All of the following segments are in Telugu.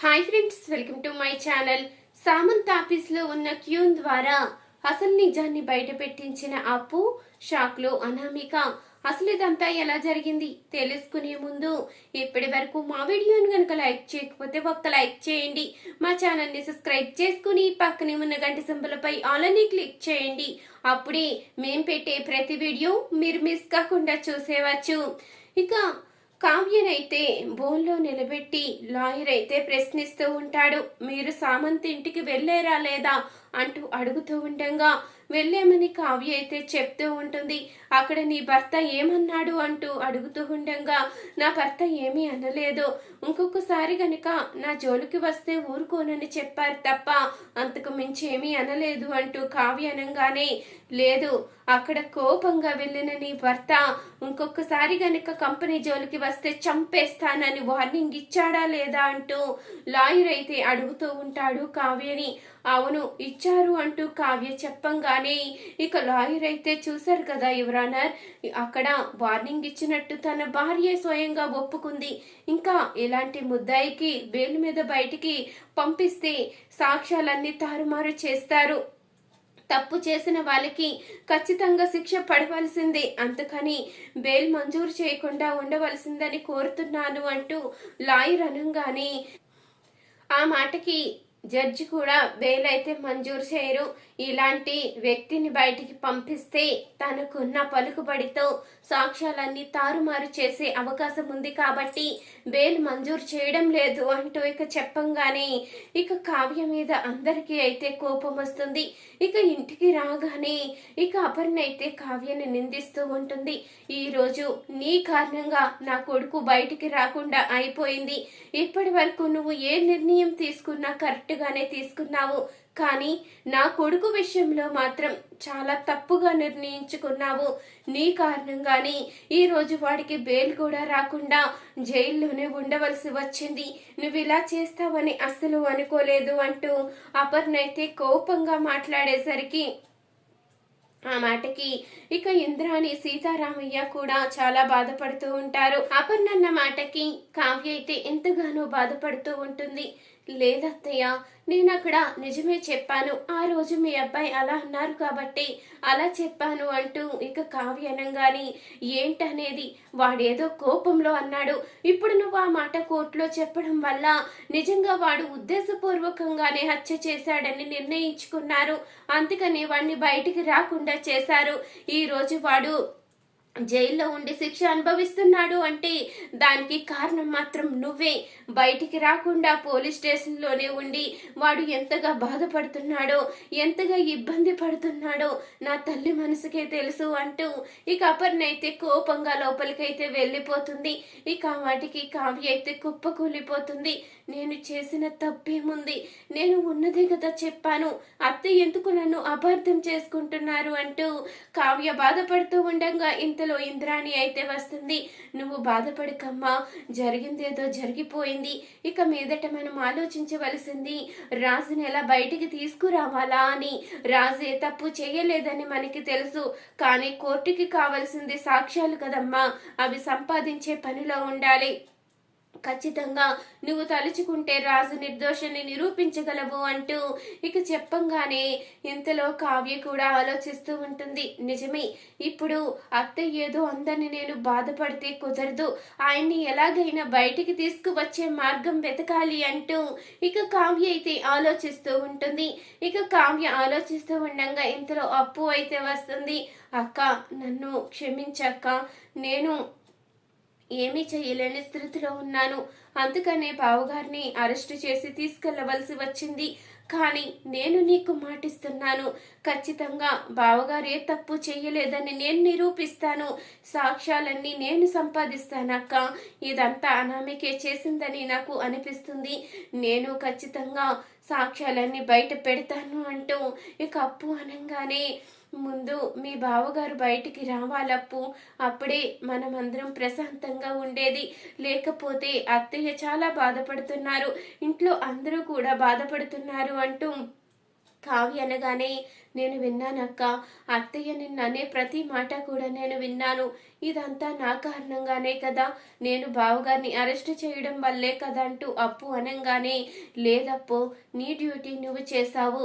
Hi friends, welcome to my channel. Samant ఆఫీస్లో ఉన్న క్యూన్ ద్వారా అసలు నిజాన్ని బయట పెట్టించిన అప్పు షాక్లో అనామిక. అసలు ఇదంతా ఎలా జరిగింది తెలుసుకునే ముందు ఇప్పటి వరకు మా వీడియోని కనుక లైక్ చేయకపోతే ఒక్క లైక్ చేయండి. మా ఛానల్ని సబ్స్క్రైబ్ చేసుకుని పక్కనే ఉన్న గంట సింబల్పై ఆల్ అని క్లిక్ చేయండి. అప్పుడే మేము పెట్టే ప్రతి వీడియో మీరు మిస్ కాకుండా చూసేవచ్చు. ఇక కావ్యనైతే బోన్లో నిలబెట్టి లాయర్ అయితే ప్రశ్నిస్తూ ఉంటాడు. మీరు సామంత్ ఇంటికి వెళ్ళారా లేదా అంటూ అడుగుతూ ఉండగా వెళ్ళామని కావ్య అయితే చెప్తూ ఉంటుంది. అక్కడ నీ భర్త ఏమన్నాడు అంటూ అడుగుతూ ఉండగా నా భర్త ఏమీ అనలేదు, ఇంకొకసారి గనక నా జోలికి వస్తే ఊరుకోనని చెప్పారు తప్ప అంతకు మించి ఏమీ అనలేదు అంటూ కావ్య అనగానే లేదు, అక్కడ కోపంగా వెళ్ళిన నీ భర్త ఇంకొకసారి గనక కంపెనీ జోలికి వస్తే చంపేస్తానని వార్నింగ్ ఇచ్చాడా లేదా అంటూ లాయర్ అయితే అడుగుతూ ఉంటాడు కావ్యని. అవును ఇచ్చారు అంటూ కావ్య చెప్పంగానే ఇక లాయర్ అయితే చూశారు కదా యువరానర్, అక్కడ వార్నింగ్ ఇచ్చినట్టు తన భార్య స్వయంగా ఒప్పుకుంది. ఇంకా ఇలాంటి ముద్దాయికి బెయిల్ మీద బయటికి పంపిస్తే సాక్ష్యాలన్నీ తారుమారు చేస్తారు. తప్పు చేసిన వాళ్ళకి ఖచ్చితంగా శిక్ష పడవలసిందే, అందుకని బెయిల్ మంజూరు చేయకుండా ఉండవలసిందని కోరుతున్నాను అంటూ లాయర్ అనగానే ఆ మాటకి జడ్జి కూడా బెయిల్ అయితే మంజూరు చేయరు. ఇలాంటి వ్యక్తిని బయటికి పంపిస్తే తనకున్న పలుకుబడితో సాక్ష్యాలన్నీ తారుమారు చేసే అవకాశం ఉంది కాబట్టి బెయిల్ మంజూరు చేయడం లేదు అంటూ ఇక చెప్పంగానే ఇక కావ్య మీద అందరికీ అయితే కోపం వస్తుంది. ఇక ఇంటికి రాగానే ఇక అపర్ణ అయితే కావ్యని నిందిస్తూ ఉంటుంది. ఈరోజు నీ కారణంగా నా కొడుకు బయటికి రాకుండా అయిపోయింది. ఇప్పటి వరకు నువ్వు ఏ నిర్ణయం తీసుకున్నా కరెక్ట్గానే తీసుకున్నావు, కానీ నా కొడుకు విషయంలో మాత్రం చాలా తప్పుగా నిర్ణయించుకున్నావు. నీ కారణంగానే ఈరోజు వాడికి బెయిల్ కూడా రాకుండా జైల్లోనే ఉండవలసి వచ్చింది. నువ్వు ఇలా చేస్తావని అస్సలు అనుకోలేదు అంటూ అపర్ణ అయితే కోపంగా మాట్లాడేసరికి ఆ మాటకి ఇక ఇంద్రాణి సీతారామయ్య కూడా చాలా బాధపడుతూ ఉంటారు. అపర్ణన్న మాటకి కావ్య అయితే ఎంతగానో బాధపడుతూ ఉంటుంది. లేదత్తయ్య, నేను అక్కడ నిజమే చెప్పాను, ఆ రోజు మీ అబ్బాయి అలా అన్నారు కాబట్టి అలా చెప్పాను అంటూ ఇక కావ్య అనగాని ఏంటనేది వాడేదో కోపంలో అన్నాడు, ఇప్పుడు నువ్వు ఆ మాట కోర్టులో చెప్పడం వల్ల నిజంగా వాడు ఉద్దేశపూర్వకంగానే హత్య చేశాడని నిర్ణయించుకున్నారు, అందుకని వాడిని బయటికి రాకుండా చేశారు. ఈ రోజు వాడు జైల్లో ఉండి శిక్ష అనుభవిస్తున్నాడు అంటే దానికి కారణం మాత్రం నువ్వే. బయటికి రాకుండా పోలీస్ స్టేషన్లోనే ఉండి వాడు ఎంతగా బాధపడుతున్నాడో, ఎంతగా ఇబ్బంది పడుతున్నాడో నా తల్లి మనసుకే తెలుసు అంటూ ఇక అపర్ణ అయితే కోపంగా లోపలికైతే వెళ్ళిపోతుంది. ఇక వాటికి కావ్య అయితే కుప్పకూలిపోతుంది. నేను చేసిన తప్పేముంది, నేను ఉన్నదే కదా చెప్పాను, అత్త ఎందుకు నన్ను అపార్థం చేసుకుంటున్నారు అంటూ కావ్య బాధపడుతూ ఉండగా ఇంతలో ఇంద్రాణి అయితే వస్తుంది. నువ్వు బాధపడకమ్మా, జరిగిందేదో జరిగిపోయింది, ఇక మీదట మనం ఆలోచించవలసింది రాజుని ఎలా బయటికి తీసుకురావాలా అని. రాజే తప్పు చేయలేదని మనకి తెలుసు, కానీ కోర్టుకి కావాల్సింది సాక్ష్యాలు కదమ్మా, అవి సంపాదించే పనిలో ఉండాలి. ఖచ్చితంగా నువ్వు తలుచుకుంటే రాజు నిర్దోషాన్ని నిరూపించగలవు అంటూ ఇక చెప్పంగానే ఇంతలో కావ్య కూడా ఆలోచిస్తూ ఉంటుంది. నిజమే, ఇప్పుడు అత్త ఏదో అందని నేను బాధపడితే కుదరదు, ఆయన్ని ఎలాగైనా బయటికి తీసుకువచ్చే మార్గం వెతకాలి అంటూ ఇక కావ్య అయితే ఆలోచిస్తూ ఉంటుంది. ఇక కావ్య ఆలోచిస్తూ ఉండగా ఇంతలో అప్పు అయితే వస్తుంది. అక్క, నన్ను క్షమించక్క, నేను ఏమీ చేయలేని స్థితిలో ఉన్నాను, అందుకనే బావగారిని అరెస్టు చేసి తీసుకెళ్లవలసి వచ్చింది. కానీ నేను నీకు మాటిస్తున్నాను, ఖచ్చితంగా బావగారు ఏ తప్పు చేయలేదని నేను నిరూపిస్తాను, సాక్ష్యాలన్నీ నేను సంపాదిస్తానక్క. ఇదంతా అనామికే చేసిందని నాకు అనిపిస్తుంది, నేను ఖచ్చితంగా సాక్ష్యాలన్నీ బయట పెడతాను అంటూ ఇక అప్పు అనగానే ముందు మీ బావగారు బయటికి రావాలప్పు, అప్పుడే మనమందరం ప్రశాంతంగా ఉండేది, లేకపోతే అత్తయ్య చాలా బాధపడుతున్నారు, ఇంట్లో అందరూ కూడా బాధపడుతున్నారు అంటూ కావ్య అనగానే, నేను విన్నానక్క, అత్తయ్య నిన్ననే ప్రతి మాట కూడా నేను విన్నాను. ఇదంతా నా కారణంగానే కదా, నేను బావగారిని అరెస్ట్ చేయడం వల్లే కదా అంటూ అప్పు అనగానే, లేదప్పు, నీ డ్యూటీ నువ్వు చేశావు,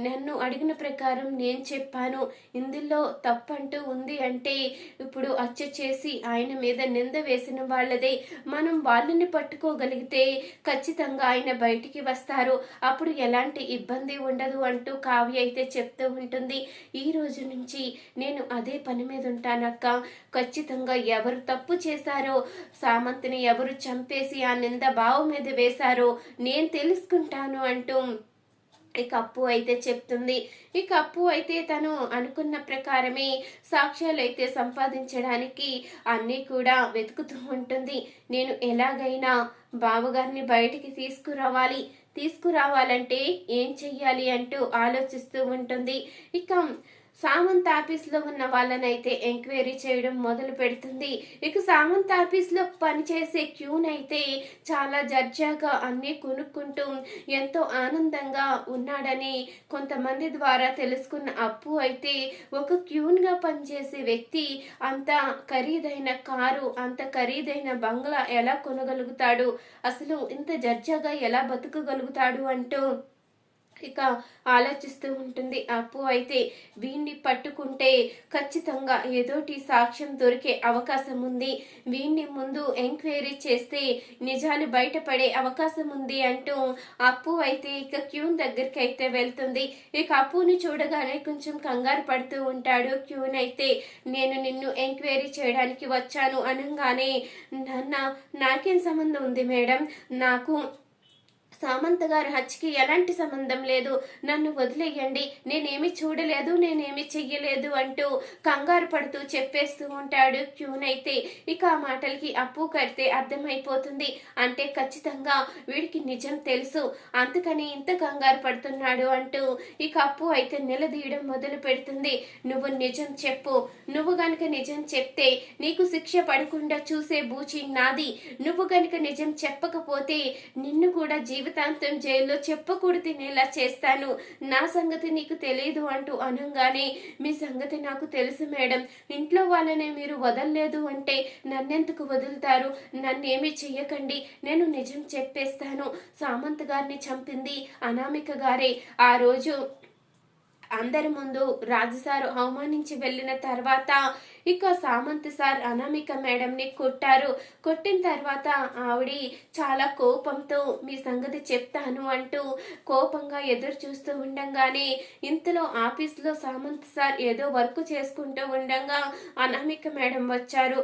నన్ను అడిగిన ప్రకారం నేను చెప్పాను. ఇందులో తప్పంటూ ఉంది అంటే ఇప్పుడు హత్య చేసి ఆయన మీద నింద వేసిన వాళ్ళదే. మనం వాళ్ళని పట్టుకోగలిగితే ఖచ్చితంగా ఆయన బయటికి వస్తారు, అప్పుడు ఎలాంటి ఇబ్బంది ఉండదు అంటూ కావ్య అయితే చెప్తూ ఉంటుంది. ఈ రోజు నుంచి నేను అదే పని మీద ఉంటానక్క. ఖచ్చితంగా ఎవరు తప్పు చేశారో, సామంత్ని ఎవరు చంపేసి ఆ నింద బావ మీద వేశారో నేను తెలుసుకుంటాను అంటూ ఇక అప్పు అయితే చెప్తుంది. ఇక అప్పు అయితే తను అనుకున్న ప్రకారమే సాక్ష్యాలు అయితే సంపాదించడానికి అన్నీ కూడా వెతుకుతూ ఉంటుంది. నేను ఎలాగైనా బావగారిని బయటికి తీసుకురావాలంటే ఏం చెయ్యాలి అంటూ ఆలోచిస్తూ ఉంటుంది. ఇక సామంత్ ఆఫీస్లో ఉన్న వాళ్ళనైతే ఎంక్వైరీ చేయడం మొదలు పెడుతుంది. ఇక సామంత్ ఆఫీస్లో పనిచేసే క్యూన్ అయితే చాలా దర్జాగా అన్నీ కొనుక్కుంటూ ఎంతో ఆనందంగా ఉన్నాడని కొంతమంది ద్వారా తెలుసుకున్న అప్పు అయితే, ఒక క్యూన్గా పనిచేసే వ్యక్తి అంత ఖరీదైన కారు, అంత ఖరీదైన బంగ్లా ఎలా కొనగలుగుతాడు, అసలు ఇంత దర్జాగా ఎలా బతకగలుగుతాడు అంటూ ఇక ఆలోచిస్తూ ఉంటుంది. అప్పు అయితే వీణ్ణి పట్టుకుంటే ఖచ్చితంగా ఏదోటి సాక్ష్యం దొరికే అవకాశం ఉంది, వీణ్ణి ముందు ఎంక్వైరీ చేస్తే నిజాలు బయటపడే అవకాశం ఉంది అంటూ అప్పు అయితే ఇక క్యూన్ దగ్గరికి అయితే వెళ్తుంది. ఇక అప్పుని చూడగానే కొంచెం కంగారు పడుతూ ఉంటాడు క్యూన్ అయితే. నేను నిన్ను ఎంక్వైరీ చేయడానికి వచ్చాను అనగానే, నాకేం సంబంధం ఉంది మేడం, నాకు సామంత్ గారి హత్యకి ఎలాంటి సంబంధం లేదు, నన్ను వదిలేయండి, నేనేమి చూడలేదు, నేనేమి చెయ్యలేదు అంటూ కంగారు పడుతూ చెప్పేస్తూ ఉంటాడు క్యూన్ అయితే. ఇక ఆ మాటలకి అప్పు కడితే అర్థమైపోతుంది, అంటే ఖచ్చితంగా వీడికి నిజం తెలుసు, అందుకని ఇంత కంగారు పడుతున్నాడు అంటూ ఇక అప్పు అయితే నిలదీయడం మొదలు పెడుతుంది. నువ్వు నిజం చెప్పు, నువ్వు గనుక నిజం చెప్తే నీకు శిక్ష పడకుండా చూసే బూచి నాది, నువ్వు గనుక నిజం చెప్పకపోతే నిన్ను కూడా జీవితాంతం జైల్లో చెప్పకూడదు తినేలా చేస్తాను, నా సంగతి నీకు తెలియదు అంటూ అనగానే, మీ సంగతి నాకు తెలుసు మేడం, ఇంట్లో వాళ్ళనే మీరు వదలలేదు అంటే నన్నెందుకు వదులుతారు, నన్నేమీ చెయ్యకండి, నేను నిజం చెప్పేస్తాను, సామంత్ గారిని చంపింది అనామిక గారే. ఆ రోజు అందరి ముందు రాజు సారు అవమానించి వెళ్ళిన తర్వాత ఇక సామంత్ సార్ అనామిక మేడంని కొట్టిన తర్వాత ఆవిడ చాలా కోపంతో మీ సంగతి చెప్తాను అంటూ కోపంగా ఎదురు చూస్తూ ఉండంగానే, ఇంతలో ఆఫీస్లో సామంత్ సార్ ఏదో వర్క్ చేసుకుంటూ ఉండంగా అనామిక మేడం వచ్చారు.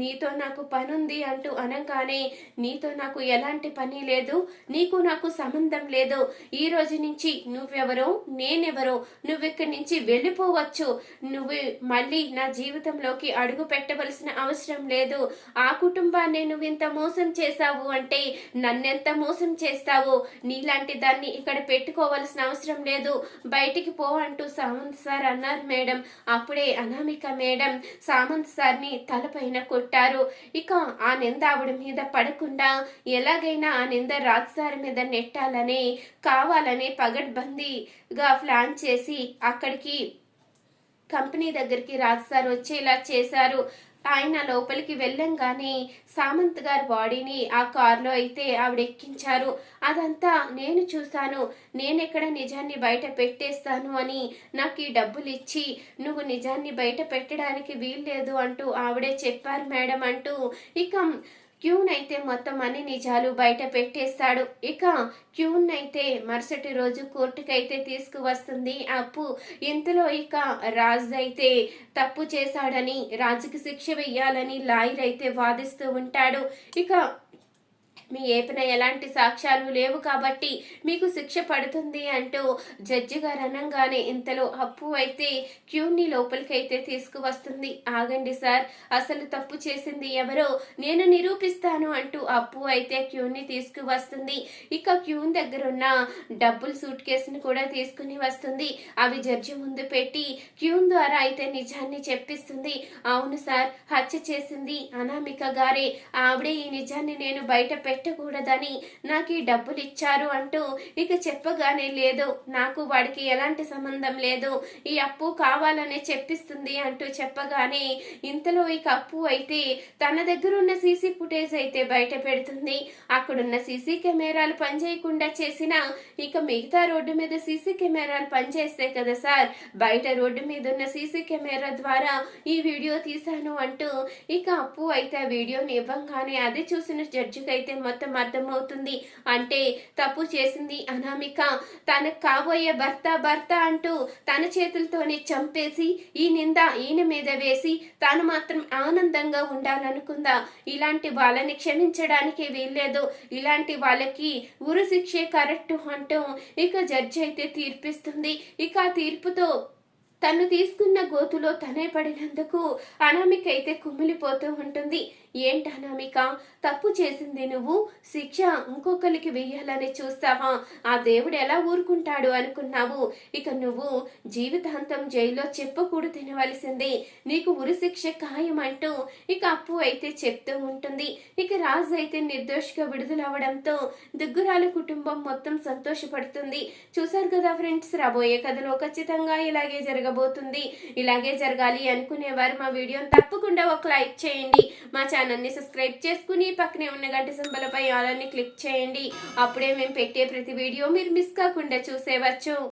నీతో నాకు పని ఉంది అంటూ అనగానే, నీతో నాకు ఎలాంటి పని లేదు, నీకు నాకు సంబంధం లేదు, ఈ రోజు నుంచి నువ్వెవరో నేనెవరో, నువ్విక్కడి నుంచి వెళ్ళిపోవచ్చు, నువ్వు మళ్ళీ నా జీవితంలోకి అడుగు పెట్టవలసిన అవసరం లేదు, ఆ కుటుంబాన్ని నువ్వు ఇంత మోసం చేశావు అంటే నన్నెంత మోసం చేస్తావు, నీలాంటి దాన్ని ఇక్కడ పెట్టుకోవాల్సిన అవసరం లేదు, బయటికి పో అంటూ సామంత్ సార్ అన్నారు మేడం. అప్పుడే అనామిక మేడం సామంత్ సార్ని తలపైన కొట్టారు. ఇక ఆ నింద ఆవిడ మీద పడకుండా ఎలాగైనా ఆ నింద రాజ్ సార్ మీద నెట్టాలని కావాలని పగడ్బందీగా ప్లాన్ చేసి అక్కడికి కంపెనీ దగ్గరికి రాజ్ సార్ వచ్చేలా చేశారు. ఆయన లోపలికి వెళ్ళంగానే సామంత్ గారి బాడీని ఆ కారులో అయితే ఆవిడ ఎక్కించారు. అదంతా నేను చూశాను, నేనెక్కడ నిజాన్ని బయట పెట్టేస్తాను అని నాకు ఈ డబ్బులు ఇచ్చి నువ్వు నిజాన్ని బయట పెట్టడానికి వీల్లేదు అంటూ ఆవిడే చెప్పారు మేడం అంటూ ఇక క్యూన్ అయితే మొత్తం అన్ని నిజాలు బయట పెట్టేస్తాడు. ఇక క్యూన్ అయితే మరుసటి రోజు కోర్టుకైతే తీసుకువస్తుంది అప్పు. ఇంతలో ఇక రాజ్ అయితే తప్పు చేశాడని, రాజుకి శిక్ష వెయ్యాలని లాయర్ అయితే వాదిస్తూ ఉంటాడు. ఇక మీ ఏపిన ఎలాంటి సాక్ష్యాలు లేవు కాబట్టి మీకు శిక్ష పడుతుంది అంటూ జడ్జి గారు అనగానే, ఇంతలో అప్పు అయితే క్యూన్ని లోపలికైతే తీసుకువస్తుంది. ఆగండి సార్, అసలు తప్పు చేసింది ఎవరో నేను నిరూపిస్తాను అంటూ అప్పు అయితే క్యూన్ని తీసుకువస్తుంది. ఇక క్యూన్ దగ్గర ఉన్న డబ్బులు సూట్ కేసును కూడా తీసుకుని వస్తుంది. అవి జడ్జి ముందు పెట్టి క్యూన్ ద్వారా అయితే నిజాన్ని చెప్పిస్తుంది. అవును సార్, హత్య చేసింది అనామిక గారే, ఆవిడే ఈ నిజాన్ని నేను బయట పెట్టకూడదని నాకు ఈ డబ్బులు ఇచ్చారు అంటూ ఇక చెప్పగానే లేదు, నాకు వాడికి ఎలాంటి సంబంధం లేదు, ఈ అప్పు కావాలనే చెప్పిస్తుంది అంటూ చెప్పగానే ఇంతలో ఇక అప్పు అయితే తన దగ్గర ఉన్న సీసీ ఫుటేజ్ అయితే బయట పెడుతుంది. అక్కడున్న సీసీ కెమెరాలు పనిచేయకుండా చేసిన ఇక మిగతా రోడ్డు మీద సీసీ కెమెరాలు పనిచేస్తే కదా సార్, బయట రోడ్డు మీద ఉన్న సీసీ కెమెరా ద్వారా ఈ వీడియో తీశాను అంటూ ఇక అప్పు అయితే ఆ వీడియోని ఇవ్వంగానే అది చూసిన జడ్జికి అయితే మొత్తం అర్థమవుతుంది. అంటే తప్పు చేసింది అనామిక, తనకు కాబోయే భర్త అంటూ తన చేతులతోనే చంపేసి ఈ నింద ఈయన మీద వేసి తాను మాత్రం ఆనందంగా ఉండాలనుకుందా. ఇలాంటి వాళ్ళని క్షమించడానికి వీల్లేదు, ఇలాంటి వాళ్ళకి ఉరి శిక్షే కరెక్ట్ అంటూ ఇక జడ్జి అయితే తీర్పిస్తుంది. ఇక ఆ తీర్పుతో తను తీసుకున్న గోతులో తనే పడినందుకు అనామిక అయితే కుమిలిపోతూ ఉంటుంది. ఏంటి అనామిక, తప్పు చేసింది నువ్వు, శిక్ష ఇంకొకరికి వెయ్యాలని చూస్తావా? ఆ దేవుడు ఎలా ఊరుకుంటాడు అనుకున్నావు? ఇక నువ్వు జీవితాంతం జైల్లో చెప్పుకూడు తినవలసింది, నీకు ఉరి శిక్ష ఖాయం అంటూ ఇక అప్పు అయితే చెప్తూ ఉంటుంది. ఇక రాజు అయితే నిర్దోషిగా విడుదలవ్వడంతో దుగ్గురాల కుటుంబం మొత్తం సంతోషపడుతుంది. చూసారు కదా ఫ్రెండ్స్, రాబోయే కథలో ఖచ్చితంగా ఇలాగే జరగబోతుంది. ఇలాగే జరగాలి అనుకునేవారు మా వీడియోని తప్పకుండా ఒక లైక్ చేయండి, మా ఛానల్ని సబ్స్క్రైబ్ చేసుకుని పక్కనే ఉన్న గంట సింబల్ పై ఆల్ అని క్లిక్ చేయండి. అప్పుడే మేము పెట్టే ప్రతి వీడియో మీరు మిస్ కాకుండా చూసేవచ్చు.